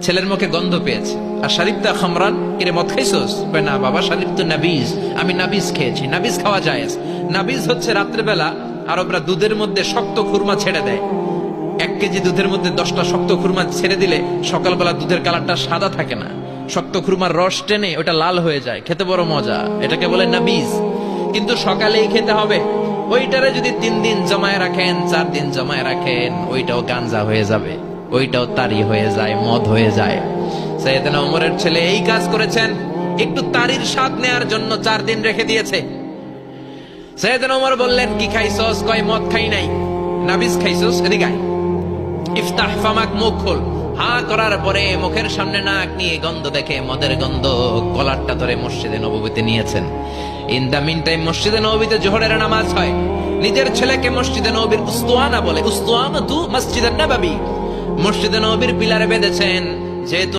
ছেলের মুখে গন্ধ পেয়েছে। আর শারিবতা খামরান, এরে মদ খাইছস? কয় না বাবা, শারিব তো নাবিজ, আমি নাবিজ খেয়েছি। নাবিজ খাওয়া যায়। নাবিজ হচ্ছে রাত্রেবেলা আরবরা দুধের মধ্যে শক্ত খুরমা ছেড়ে দেয়। 1 কেজি দুধের মধ্যে 10টা শক্ত খুরমা ছেড়ে দিলে সকালবেলা দুধের কালারটা সাদা থাকে না, শক্ত খুরমার রস টেনে ওটা লাল হয়ে যায়, খেতে বড় মজা। এটাকে বলে নাবিজ। কিন্তু সকালেই খেতে হবে। ওইটারে যদি 3 দিন জমায় রাখেন, 4 দিন জমায় রাখেন, ওইটাও গাঞ্জা হয়ে যাবে, ওইটাও তারি হয়ে যায়, মদ হয়ে যায়। সাইয়েদনা ওমরের ছেলে এই কাজ করেছেন, একটু তারির স্বাদ নেয়ার জন্য 4 দিন রেখে দিয়েছে। সাইয়েদনা ওমর বললেন, কি খাইছস? কয় মদ খাই নাই। নাবিজ খাইছস? এদিকে আয়। ইফতাহ ফামাক, মুখ খোল। হা করার পরে মুখের সামনে নাক নিয়ে গন্ধ দেখে মদের গন্ধ, কলারটা ধরে মসজিদে নববীতে নিয়েছেন। ইন দা মিন টাইম মসজিদে নববীতে জোহরের নামাজ হয়। নিজের ছেলেকে মসজিদে নববীর উস্তুয়ানা বলে, উস্তুয়ানাতু মসজিদুন নববী, মসজিদে নববীর পিলারে বেঁধেছেন। যেহেতু